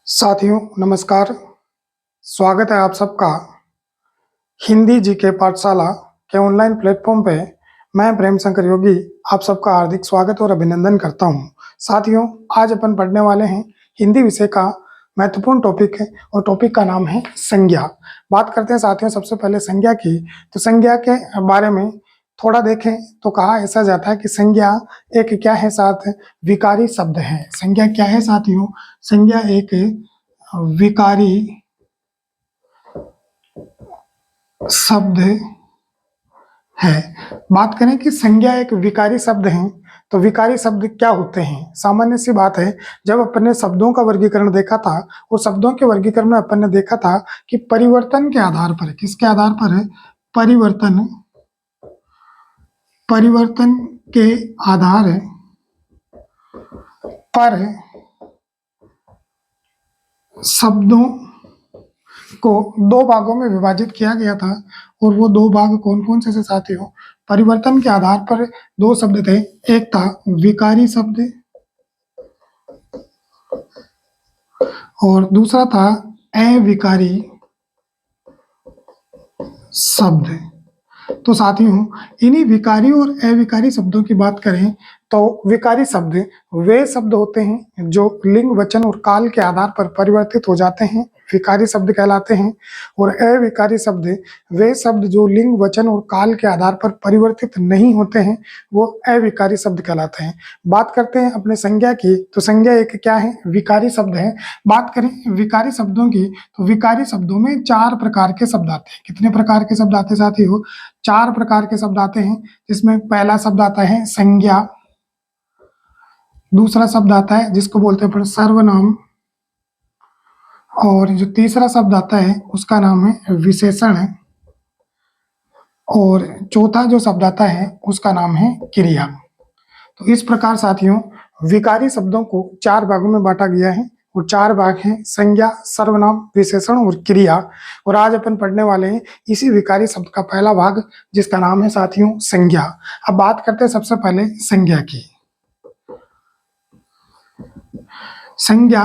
साथियों नमस्कार। स्वागत है आप सबका हिंदी जीके पाठशाला के ऑनलाइन प्लेटफॉर्म पे। मैं प्रेम शंकर योगी आप सबका हार्दिक स्वागत और अभिनंदन करता हूं। साथियों आज अपन पढ़ने वाले हैं हिंदी विषय का महत्वपूर्ण टॉपिक है और टॉपिक का नाम है संज्ञा। बात करते हैं साथियों सबसे पहले संज्ञा की। तो संज्ञा के बारे में थोड़ा देखें तो कहा ऐसा जाता है कि संज्ञा एक क्या है साथ विकारी शब्द है। संज्ञा क्या है साथियों? संज्ञा एक विकारी शब्द है। बात करें कि संज्ञा एक विकारी शब्द है तो विकारी शब्द क्या होते हैं? सामान्य सी बात है, जब अपन ने शब्दों का वर्गीकरण देखा था, वो शब्दों के वर्गीकरण में अपन ने देखा था कि परिवर्तन के आधार पर, किसके आधार पर है? परिवर्तन के आधार पर शब्दों को दो भागों में विभाजित किया गया था। और वो दो भाग कौन कौन से साथियों? परिवर्तन के आधार पर दो शब्द थे। एक था विकारी शब्द और दूसरा था अविकारी शब्द। तो साथियों इन्हीं विकारी और अविकारी शब्दों की बात करें तो विकारी शब्द वे शब्द होते हैं जो लिंग वचन और काल के आधार पर परिवर्तित हो जाते हैं, विकारी शब्द कहलाते हैं। और अविकारी शब्द वे शब्द जो लिंग वचन और काल के आधार पर परिवर्तित नहीं होते हैं, वो अविकारी शब्द कहलाते हैं। बात करते हैं अपने संज्ञा की। तो संज्ञा एक क्या है? विकारी शब्द है। बात करें विकारी शब्दों की तो विकारी शब्दों में चार प्रकार के शब्द आते हैं। कितने प्रकार के शब्द आते हैं साथियों? चार प्रकार के शब्द आते हैं, जिसमें पहला शब्द आता है संज्ञा, दूसरा शब्द आता है जिसको बोलते हैं सर्वनाम, और जो तीसरा शब्द आता है उसका नाम है विशेषण है, और चौथा जो शब्द आता है उसका नाम है क्रिया। तो इस प्रकार साथियों विकारी शब्दों को चार भागों में बांटा गया है और चार भाग हैं संज्ञा, सर्वनाम, विशेषण और क्रिया। और आज अपन पढ़ने वाले हैं इसी विकारी शब्द का पहला भाग जिसका नाम है साथियों संज्ञा। अब बात करते हैं सबसे पहले संज्ञा की। संज्ञा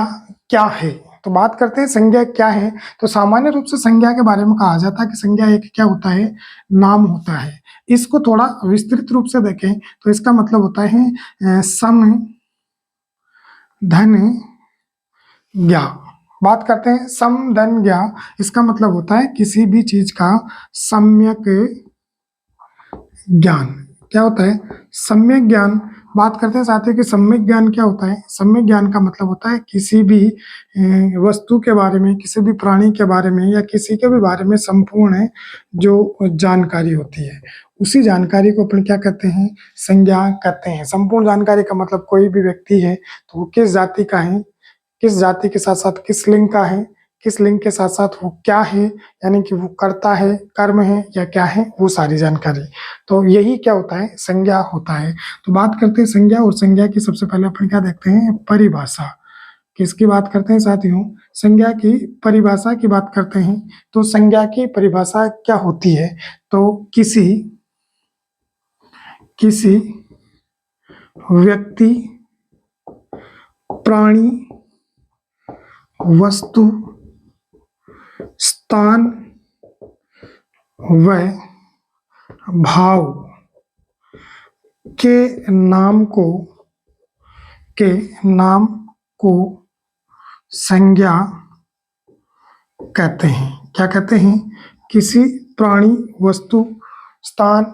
क्या है? तो बात करते हैं संज्ञा क्या है। तो सामान्य रूप से संज्ञा के बारे में कहा जाता है कि संज्ञा एक क्या होता है? नाम होता है। इसको थोड़ा विस्तृत रूप से देखें तो इसका मतलब होता है सम धन ज्ञा। बात करते हैं सम धन ज्ञा, इसका मतलब होता है किसी भी चीज का सम्यक ज्ञान। क्या होता है? सम्यक ज्ञान। बात करते हैं साथियों कि सम्यक ज्ञान क्या होता है? सम्यक ज्ञान का मतलब होता है किसी भी वस्तु के बारे में, किसी भी प्राणी के बारे में या किसी के भी बारे में संपूर्ण जो जानकारी होती है, उसी जानकारी को अपन क्या कहते हैं? संज्ञा कहते हैं। संपूर्ण जानकारी का मतलब कोई भी व्यक्ति है तो वो किस जाति का है, किस जाति के साथ साथ किस लिंग का है, किस लिंग के साथ साथ वो क्या है, यानी कि वो करता है, कर्म है या क्या है, वो सारी जानकारी। तो यही क्या होता है? संज्ञा होता है। तो बात करते हैं संज्ञा, और संज्ञा की सबसे पहले अपन क्या देखते हैं? परिभाषा। किसकी बात करते हैं साथियों? संज्ञा की परिभाषा की बात करते हैं। तो संज्ञा की परिभाषा क्या होती है? तो किसी व्यक्ति, प्राणी, वस्तु, स्थान व भाव के नाम को संज्ञा कहते हैं। क्या कहते हैं? किसी प्राणी, वस्तु, स्थान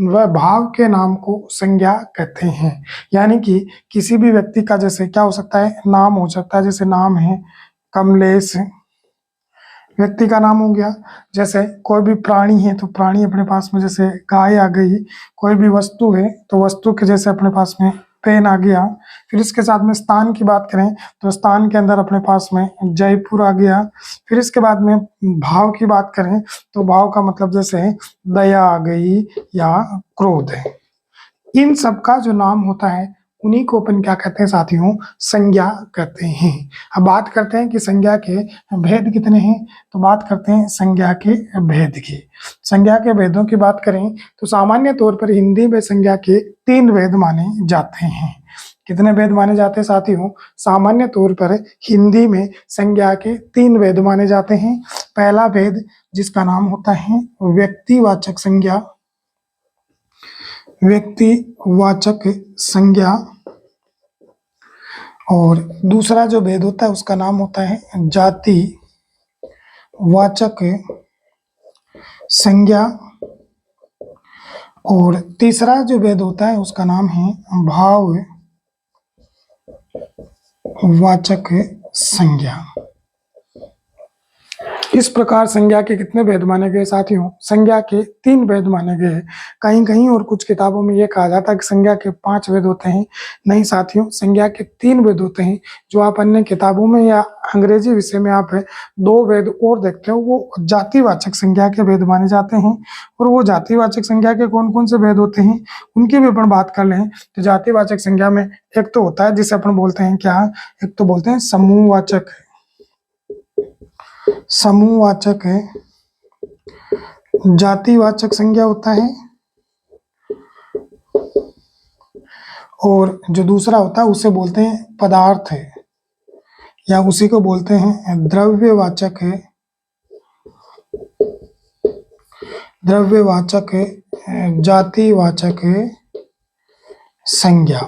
व भाव के नाम को संज्ञा कहते हैं। यानी कि किसी भी व्यक्ति का जैसे क्या हो सकता है? नाम हो सकता है। जैसे नाम है कमलेश, व्यक्ति का नाम हो गया। जैसे कोई भी प्राणी है तो प्राणी अपने पास में जैसे गाय आ गई। कोई भी वस्तु है तो वस्तु के जैसे अपने पास में पेन आ गया। फिर इसके साथ में स्थान की बात करें तो स्थान के अंदर अपने पास में जयपुर आ गया। फिर इसके बाद में भाव की बात करें तो भाव का मतलब जैसे दया आ गई या क्रोध है। इन सब का जो नाम होता है उन्हीं को अपन क्या कहते हैं साथियों? संज्ञा कहते हैं। अब बात करते हैं कि संज्ञा के भेद कितने हैं। तो बात करते हैं संज्ञा के भेद की। संज्ञा के भेदों की बात करें तो सामान्य तौर पर हिंदी में संज्ञा के तीन भेद माने जाते हैं। कितने भेद माने जाते हैं साथियों? सामान्य तौर पर हिंदी में संज्ञा के 3 भेद माने जाते हैं। पहला भेद जिसका नाम होता है व्यक्तिवाचक संज्ञा, व्यक्तिवाचक संज्ञा, और दूसरा जो भेद होता है उसका नाम होता है जातिवाचक संज्ञा, और तीसरा जो भेद होता है उसका नाम है भाववाचक संज्ञा। इस प्रकार संज्ञा के कितने भेद माने गए साथियों? संज्ञा के 3 भेद माने गए। कहीं कहीं और कुछ किताबों में यह कहा जाता है कि संज्ञा के 5 भेद होते हैं। नहीं साथियों, संज्ञा के 3 भेद होते हैं। जो आप अन्य किताबों में या अंग्रेजी विषय में आप 2 भेद और देखते हो वो जातिवाचक संज्ञा के भेद माने जाते हैं। और वो जातिवाचक संज्ञा के कौन कौन से भेद होते हैं उनकी भी अपन बात कर लें। तो जातिवाचक संज्ञा में एक तो होता है जिसे अपन बोलते हैं क्या, एक तो बोलते हैं समूहवाचक, समूहवाचक है, जातिवाचक संज्ञा होता है, और जो दूसरा होता है उसे बोलते हैं पदार्थ है, या उसी को बोलते हैं द्रव्यवाचक है, द्रव्यवाचक है, जातिवाचक है संज्ञा।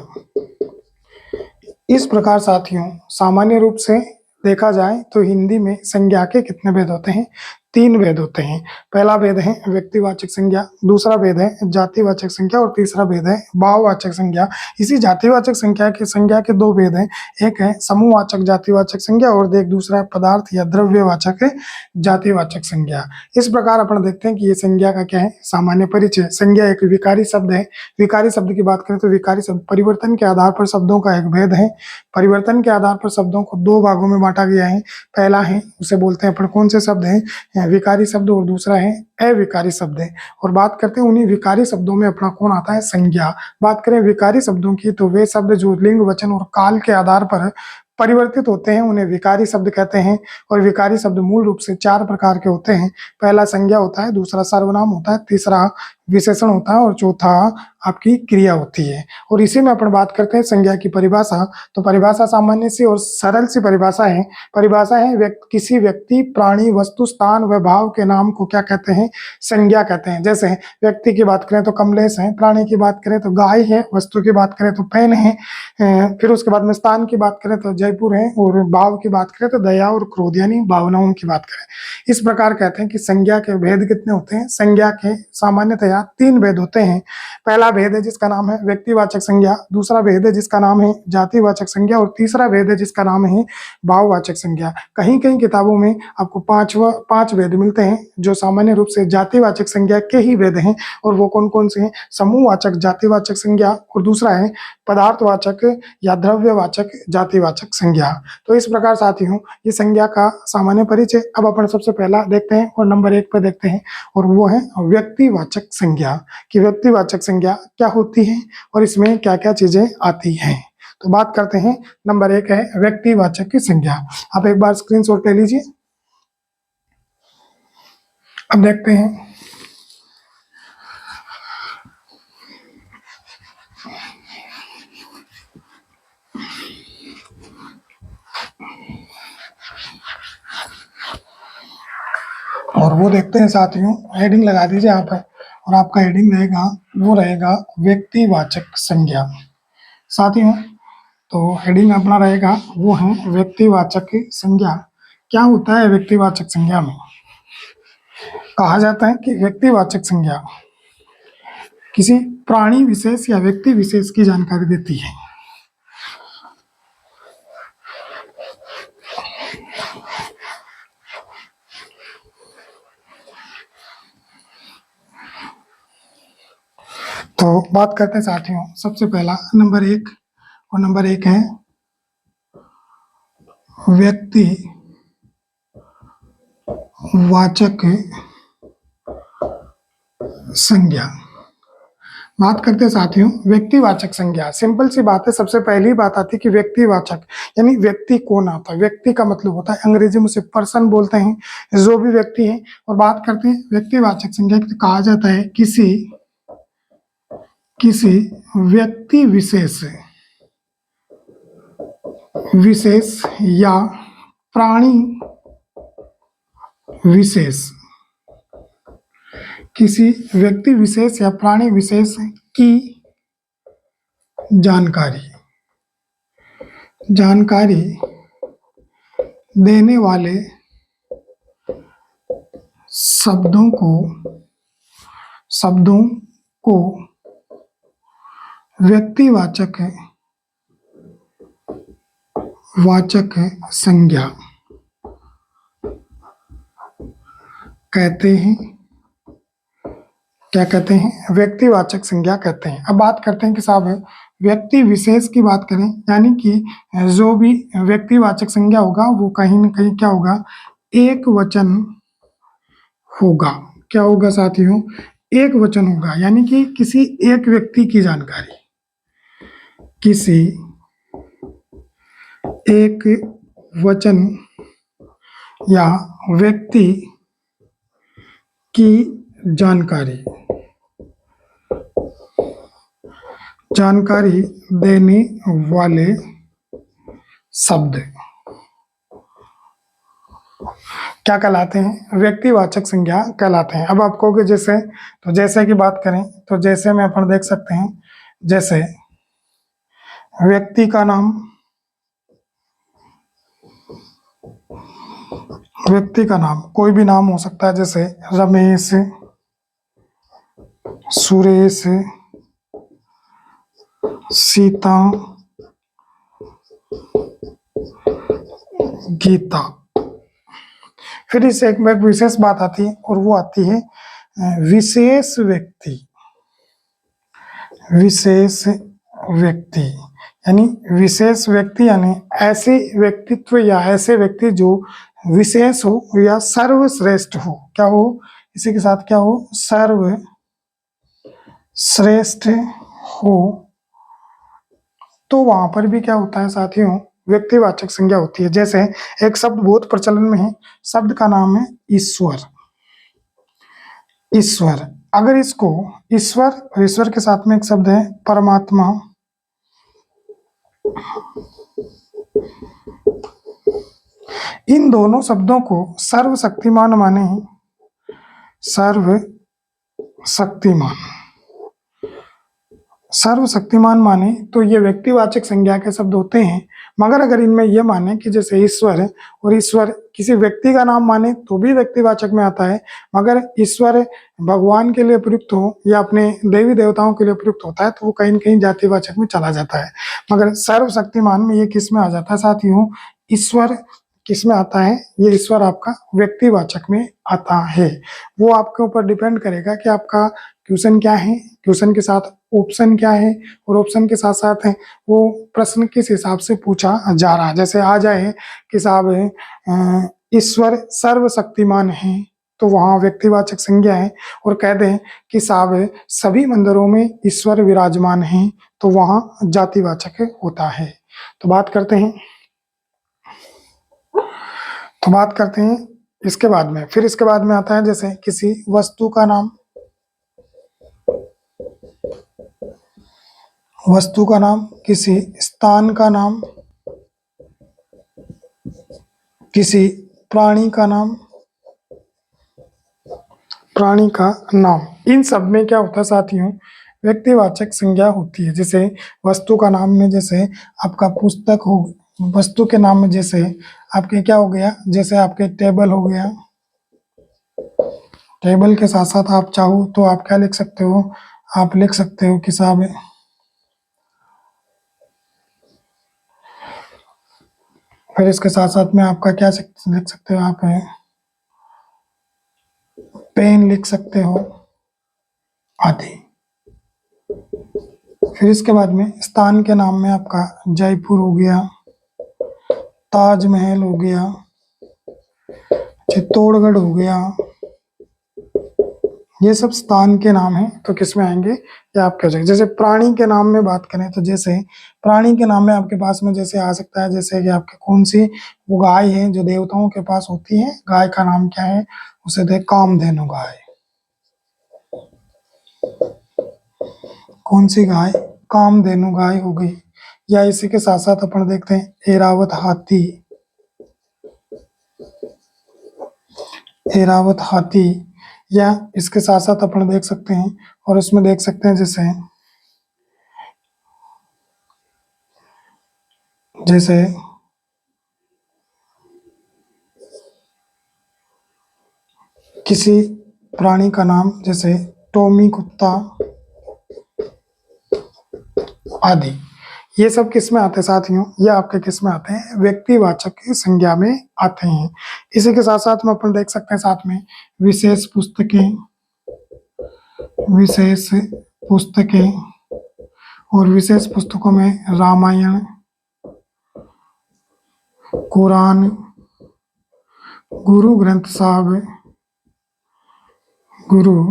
इस प्रकार साथियों सामान्य रूप से देखा जाए तो हिंदी में संज्ञा के कितने भेद होते हैं? 3 भेद होते हैं। पहला भेद है व्यक्तिवाचक संज्ञा, दूसरा भेद है जातिवाचक संज्ञा, और तीसरा भेद है भाववाचक संज्ञा। इसी जातिवाचक संज्ञा के 2 भेद हैं, एक है समूहवाचक जातिवाचक संज्ञा और एक दूसरा है पदार्थ या द्रव्यवाचक जातिवाचक संज्ञा। इस प्रकार अपन देखते हैं कि ये संज्ञा का क्या है, सामान्य परिचय। संज्ञा एक विकारी शब्द है। विकारी शब्द की बात करें तो विकारी शब्द परिवर्तन के आधार पर शब्दों का एक भेद है। परिवर्तन के आधार पर शब्दों को 2 भागों में बांटा गया है। पहला है उसे बोलते हैं अपन कौन से शब्द हैं, विकारी शब्द, और दूसरा है अविकारी शब्द है। और बात करते हैं उन्हीं विकारी शब्दों में अपना कौन आता है, संज्ञा। बात करें विकारी शब्दों की तो वे शब्द जो लिंग, वचन और काल के आधार पर परिवर्तित होते हैं उन्हें विकारी शब्द कहते हैं। और विकारी शब्द मूल रूप से 4 प्रकार के होते हैं। पहला संज्ञा होता है, दूसरा सर्वनाम होता है, तीसरा विशेषण होता है, और चौथा आपकी क्रिया होती है। और इसी में अपन बात करते हैं संज्ञा की परिभाषा। तो परिभाषा सामान्य सी और सरल सी परिभाषा है। परिभाषा है किसी व्यक्ति, प्राणी, वस्तु, स्थान व भाव के नाम को क्या कहते हैं, संज्ञा कहते हैं। जैसे व्यक्ति की बात करें तो कमलेश है, प्राणी की बात करें तो गाय है, वस्तु की बात करें तो पेन है, फिर उसके बाद में स्थान की बात करें तो जयपुर है, और भाव की बात करें तो दया और क्रोध यानी भावनाओं की बात करें। इस प्रकार कहते हैं कि संज्ञा के भेद कितने होते हैं? संज्ञा के सामान्यतया 3 भेद होते हैं। पहला भेद है जिसका नाम है व्यक्तिवाचक संज्ञा, दूसरा भेद है जिसका नाम है जातिवाचक संज्ञा, और तीसरा भेद है जिसका नाम है भाववाचक संज्ञा। कहीं कहीं किताबों में आपको 5 भेद मिलते हैं जो सामान्य रूप से जातिवाचक संज्ञा के ही भेद हैं। और वो कौन कौन से हैं? समूहवाचक जातिवाचक संज्ञा, और दूसरा है पदार्थवाचक या द्रव्यवाचक जातिवाचक संज्ञा। तो इस प्रकार साथियों ये संज्ञा का सामान्य परिचय। अब अपन सबसे पहला देखते हैं और नंबर 1 पे देखते हैं, और वो है व्यक्तिवाचक संज्ञा। कि व्यक्तिवाचक संज्ञा क्या होती है और इसमें क्या क्या चीजें आती हैं। तो बात करते हैं, नंबर 1 है व्यक्तिवाचक की संज्ञा। आप एक बार स्क्रीनशॉट ले लीजिए। अब देखते हैं और वो देखते हैं साथियों, हेडिंग लगा दीजिए आप, और आपका हेडिंग रहेगा वो रहेगा व्यक्तिवाचक संज्ञा। साथियों तो हेडिंग अपना रहेगा वो है व्यक्तिवाचक संज्ञा। क्या होता है व्यक्तिवाचक संज्ञा में? कहा जाता है कि व्यक्तिवाचक संज्ञा किसी प्राणी विशेष या व्यक्ति विशेष की जानकारी देती है। तो बात करते हैं साथियों, सबसे पहला नंबर 1, और नंबर 1 है व्यक्ति वाचक संज्ञा। बात करते हैं साथियों व्यक्तिवाचक संज्ञा। सिंपल सी बात है, सबसे पहली बात आती है कि व्यक्तिवाचक यानी व्यक्ति कौन आता है। व्यक्ति का मतलब होता है, अंग्रेजी में उसे पर्सन बोलते हैं, जो भी व्यक्ति है। और बात करते हैं व्यक्तिवाचक संज्ञा, कहा जाता है किसी व्यक्ति विशेष विशेष या प्राणी विशेष, किसी व्यक्ति विशेष या प्राणी विशेष की जानकारी देने वाले शब्दों को व्यक्तिवाचक संज्ञा कहते हैं। क्या कहते हैं? व्यक्तिवाचक संज्ञा कहते हैं। अब बात करते हैं कि साहब व्यक्ति विशेष की बात करें, यानी कि जो भी व्यक्तिवाचक संज्ञा होगा वो कहीं न कहीं क्या होगा, एक वचन होगा। क्या होगा साथियों? एक वचन होगा, यानी कि किसी एक व्यक्ति की जानकारी, किसी एक वचन या व्यक्ति की जानकारी देने वाले शब्द क्या कहलाते हैं? व्यक्तिवाचक संज्ञा कहलाते हैं। अब आप कहोगे जैसे, तो जैसे की बात करें तो जैसे में अपन देख सकते हैं, जैसे व्यक्ति का नाम, कोई भी नाम हो सकता है, जैसे रमेश, सुरेश, सीता, गीता। फिर इस एक में विशेष बात आती है और वो आती है विशेष व्यक्ति, यानी विशेष व्यक्ति यानी ऐसे व्यक्तित्व या ऐसे व्यक्ति जो विशेष हो या सर्वश्रेष्ठ हो। क्या हो? इसी के साथ क्या हो? सर्वश्रेष्ठ हो। तो वहां पर भी क्या होता है साथियों? व्यक्तिवाचक संज्ञा होती है। जैसे एक शब्द बहुत प्रचलन में है, शब्द का नाम है ईश्वर। अगर इसको ईश्वर के साथ में एक शब्द है परमात्मा, इन दोनों शब्दों को सर्वशक्तिमान माने, सर्वशक्तिमान माने तो ये व्यक्तिवाचक संज्ञा के शब्द होते हैं। मगर अगर इनमें यह माने कि जैसे ईश्वर है, और ईश्वर किसी व्यक्ति का नाम माने तो भी व्यक्तिवाचक में आता है, मगर ईश्वर भगवान के लिए प्रयुक्त हो या अपने देवी देवताओं के लिए प्रयुक्त होता है तो वो कहीं न कहीं जातिवाचक में चला जाता है। मगर सर्वशक्तिमान में ये किस में आ जाता है साथियों? ईश्वर किस में आता है? ये ईश्वर आपका व्यक्तिवाचक में आता है। वो आपके ऊपर डिपेंड करेगा कि आपका क्वेश्चन क्या है, क्वेश्चन के साथ ऑप्शन क्या है, और ऑप्शन के साथ साथ है वो प्रश्न किस हिसाब से पूछा जा रहा है। जैसे आ जाए कि साहब ईश्वर सर्वशक्तिमान है, तो वहां व्यक्तिवाचक संज्ञा है। और कह दें कि साहब सभी मंदिरों में ईश्वर विराजमान है, तो वहां जातिवाचक होता है। तो बात करते हैं इसके बाद में। फिर इसके बाद में आता है जैसे किसी वस्तु का नाम, किसी स्थान का नाम, किसी प्राणी का नाम, इन सब में क्या होता है साथियों? व्यक्तिवाचक संज्ञा होती है। जैसे वस्तु का नाम में जैसे आपका पुस्तक हो, वस्तु के नाम में जैसे आपके क्या हो गया, जैसे आपके टेबल हो गया। टेबल के साथ साथ आप चाहो तो आप क्या लिख सकते हो? आप लिख सकते हो कि साहब फिर इसके साथ साथ में आपका क्या लिख सकते हो? आप पेन लिख सकते हो आदि। फिर इसके बाद में स्थान के नाम में आपका जयपुर हो गया, ताजमहल हो गया, चित्तौड़गढ़ हो गया। ये सब स्थान के नाम हैं, तो किस में आएंगे? ये आपके हो जाएंगे। जैसे प्राणी के नाम में बात करें तो जैसे प्राणी के नाम में आपके पास में जैसे आ सकता है, जैसे कि आपके कौन सी वो गाय है जो देवताओं के पास होती है, गाय का नाम क्या है? उसे दे कामधेनु गाय। कौन सी गाय? कामधेनु गाय हो गई। या इसी के साथ साथ अपन देखते हैं एरावत हाथी, एरावत हाथी, या इसके साथ साथ अपन देख सकते हैं और इसमें देख सकते हैं जैसे जैसे किसी प्राणी का नाम जैसे टॉमी कुत्ता आदि, ये सब किस में आते हैं साथियों, ये आपके किस में आते हैं, व्यक्तिवाचक की संज्ञा में आते हैं। इसी के साथ साथ में अपन देख सकते हैं साथ में विशेष पुस्तकें, विशेष पुस्तकें, और विशेष पुस्तकों में रामायण, कुरान, गुरु ग्रंथ साहब, गुरु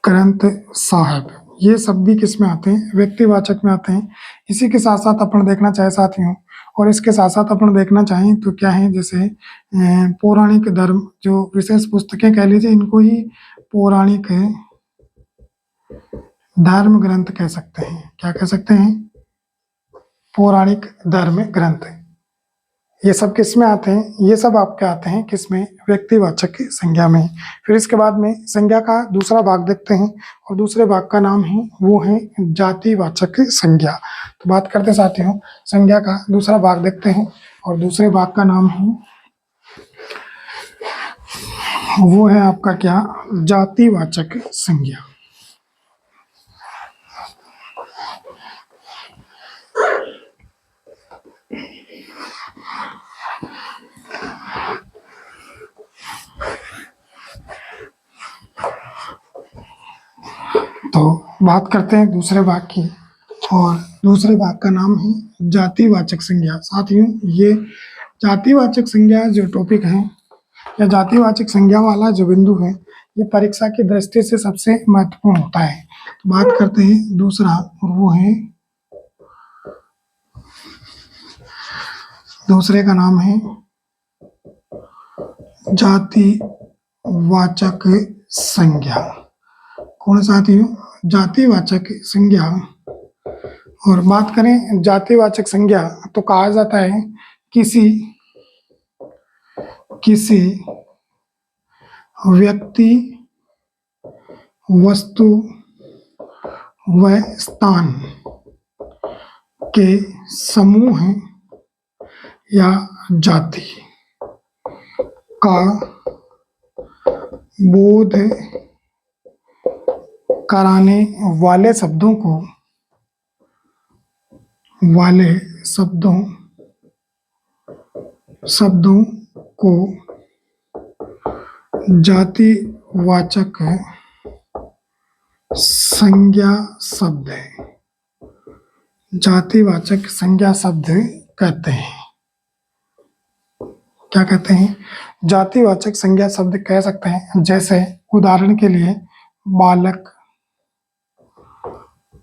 ग्रंथ साहब, ये सब भी किस में आते हैं, व्यक्तिवाचक में आते हैं। इसी के साथ साथ अपन देखना चाहे साथियों, और इसके साथ साथ अपन देखना चाहें तो क्या है, जैसे पौराणिक धर्म, जो विशेष पुस्तकें कह लीजिए, इनको ही पौराणिक धर्म ग्रंथ कह सकते हैं। क्या कह सकते हैं, पौराणिक धर्म ग्रंथ। ये सब किस में आते हैं, ये सब आपके आते हैं किस में, व्यक्तिवाचक की संज्ञा में। फिर इसके बाद में संज्ञा का दूसरा भाग देखते हैं, और दूसरे भाग का नाम है वो है जातिवाचक संज्ञा। तो बात करते हैं साथियों, संज्ञा का दूसरा भाग देखते हैं, और दूसरे भाग का नाम है वो है आपका क्या, जातिवाचक संज्ञा। तो बात करते हैं दूसरे भाग की, और दूसरे भाग का नाम है जातिवाचक संज्ञा। साथियों, ये जातिवाचक संज्ञा जो टॉपिक है, या जातिवाचक संज्ञा वाला जो बिंदु है, ये परीक्षा की दृष्टि से सबसे महत्वपूर्ण होता है। तो बात करते हैं दूसरा, और वो है, दूसरे का नाम है जातिवाचक संज्ञा। कौन साथियों, जातिवाचक संज्ञा। और बात करें जातिवाचक संज्ञा, तो कहा जाता है किसी व्यक्ति, वस्तु व स्थान के समूह या जाति का बोध कराने वाले शब्दों को जातिवाचक संज्ञा शब्द है, जातिवाचक संज्ञा शब्द कहते हैं। क्या कहते हैं, जातिवाचक संज्ञा शब्द कह सकते हैं। जैसे उदाहरण के लिए बालक,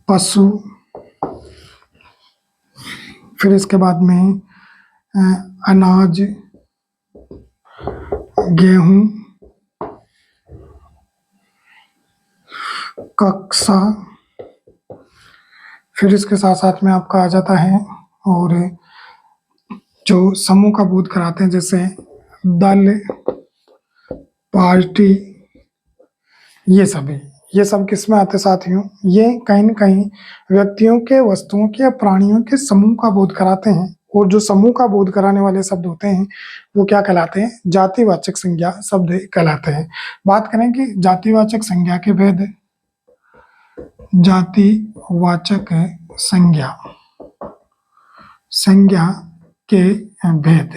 पशु, फिर इसके बाद में अनाज, गेहूं, कक्षा, फिर इसके साथ साथ में आपका आ जाता है, और जो समूह का बोध कराते हैं, जैसे दल, पार्टी, ये सब किस में आते साथियों, ये कहीं न कहीं व्यक्तियों के, वस्तुओं के या प्राणियों के समूह का बोध कराते हैं। और जो समूह का बोध कराने वाले शब्द होते हैं वो क्या कहलाते हैं, जातिवाचक संज्ञा शब्द कहलाते हैं। बात करें कि जातिवाचक संज्ञा के भेद, जातिवाचक संज्ञा के भेद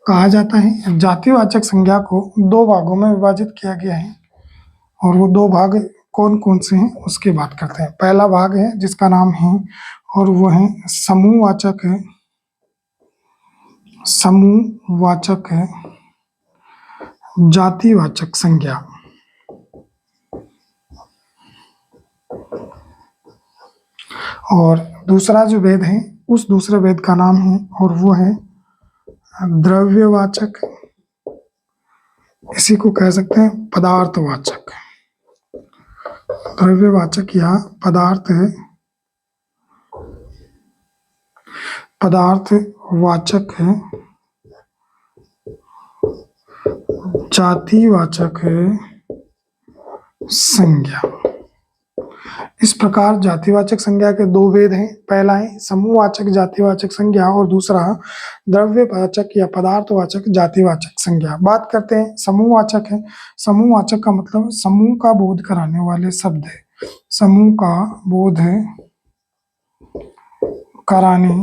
कहा जाता है। जातिवाचक संज्ञा को दो भागों में विभाजित किया गया है, और वो दो भाग कौन कौन से हैं उसकी बात करते हैं। पहला भाग है जिसका नाम है, और वो है समूहवाचक जातिवाचक संज्ञा। और दूसरा जो वेद है, उस दूसरे वेद का नाम है, और वो है द्रव्यवाचक, इसी को कह सकते हैं पदार्थवाचक, द्रव्यवाचक या पदार्थवाचक पदार्थवाचक है, जातिवाचक है संज्ञा। इस प्रकार जातिवाचक संज्ञा के दो भेद हैं। पहला है समूहवाचक जातिवाचक संज्ञा और दूसरा द्रव्यवाचक या पदार्थवाचक जातिवाचक संज्ञा। बात करते हैं समूहवाचक है। समूहवाचक का मतलब समूह का बोध कराने वाले शब्द है। समूह का बोध कराने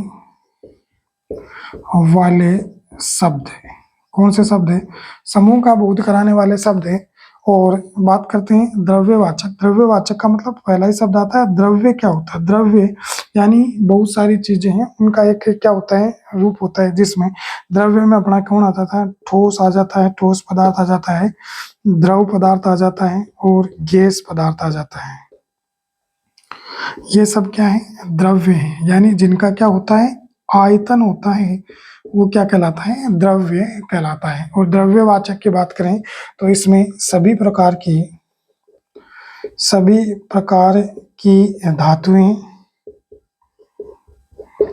वाले शब्द है। कौन से शब्द है? समूह का बोध कराने वाले शब्द है। और बात करते हैं द्रव्यवाचक। द्रव्यवाचक का मतलब पहला ही शब्द आता है द्रव्य। क्या होता है द्रव्य? यानी बहुत सारी चीजें हैं, उनका एक क्या होता है रूप होता है, जिसमें द्रव्य में अपना कौन आता था? ठोस आ जाता है, ठोस पदार्थ आ जाता है, द्रव पदार्थ आ जाता है और गैस पदार्थ आ जाता है। ये सब क्या है? द्रव्य है। यानी जिनका क्या होता है? आयतन होता है, वो क्या कहलाता है? द्रव्य कहलाता है। और द्रव्यवाचक की बात करें तो इसमें सभी प्रकार की धातुएं,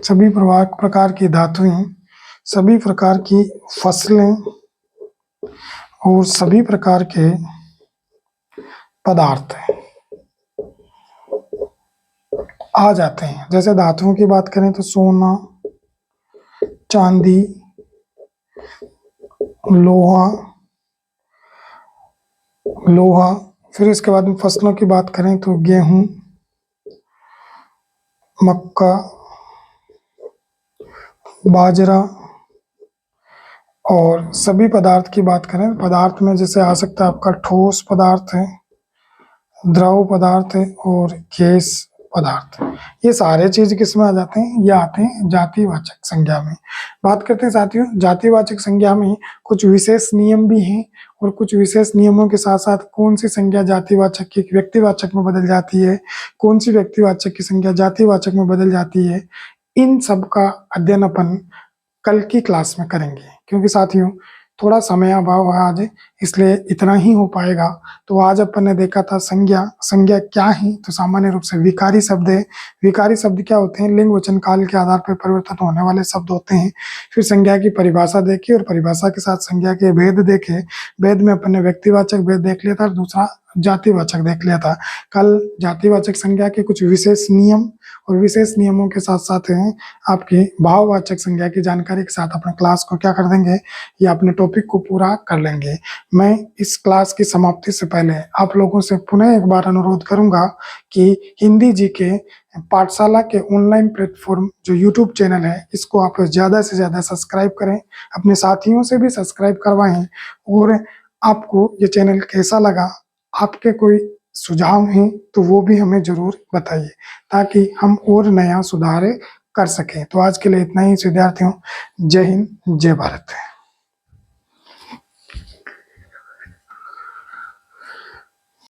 सभी प्रकार की धातुएं, सभी प्रकार की फसलें और सभी प्रकार के पदार्थ आ जाते हैं। जैसे धातुओं की बात करें तो सोना, चांदी, लोहा। फिर इसके बाद में फसलों की बात करें तो गेहूं, मक्का, बाजरा। और सभी पदार्थ की बात करें, पदार्थ में जैसे आ सकता है आपका ठोस पदार्थ है, द्रव पदार्थ है और गैस पदार्थ। ये सारे चीज किसमें आ जाते हैं? ये आते हैं जातिवाचक संज्ञा में। बात करते हैं साथियों, जातिवाचक संज्ञा में कुछ विशेष नियम भी हैं और कुछ विशेष नियमों के साथ साथ कौन सी संज्ञा जातिवाचक की व्यक्तिवाचक में बदल जाती है, कौन सी व्यक्तिवाचक की संज्ञा जातिवाचक में बदल जाती है, इन सब का अध्ययन अपन कल की क्लास में करेंगे। क्योंकि साथियों थोड़ा समय अभाव है आज, इसलिए इतना ही हो पाएगा। तो आज अपन ने देखा था संज्ञा। संज्ञा क्या है? तो सामान्य रूप से विकारी शब्द है। विकारी शब्द क्या होते हैं? लिंग वचन काल के आधार पर परिवर्तन होने वाले शब्द होते हैं। फिर संज्ञा की परिभाषा देखी और परिभाषा के साथ संज्ञा के भेद देखे। भेद में अपन ने व्यक्तिवाचक भेद देख लिया था और दूसरा जातिवाचक देख लिया था। कल जातिवाचक संज्ञा के कुछ विशेष नियम और विशेष नियमों के साथ साथ आपकी भाववाचक संज्ञा की जानकारी के साथ अपने क्लास को क्या कर देंगे, या अपने टॉपिक को पूरा कर लेंगे। मैं इस क्लास की समाप्ति से पहले आप लोगों से पुनः एक बार अनुरोध करूंगा कि हिंदी जीके पाठशाला के ऑनलाइन प्लेटफॉर्म जो यूट्यूब चैनल है, इसको आप ज्यादा से ज्यादा सब्सक्राइब करें, अपने साथियों से भी सब्सक्राइब करवाएं। और आपको ये चैनल कैसा लगा, आपके कोई सुझाव हैं तो वो भी हमें जरूर बताइए, ताकि हम और नया सुधार कर सकें। तो आज के लिए इतना ही विद्यार्थियों। जय हिंद, जय भारत।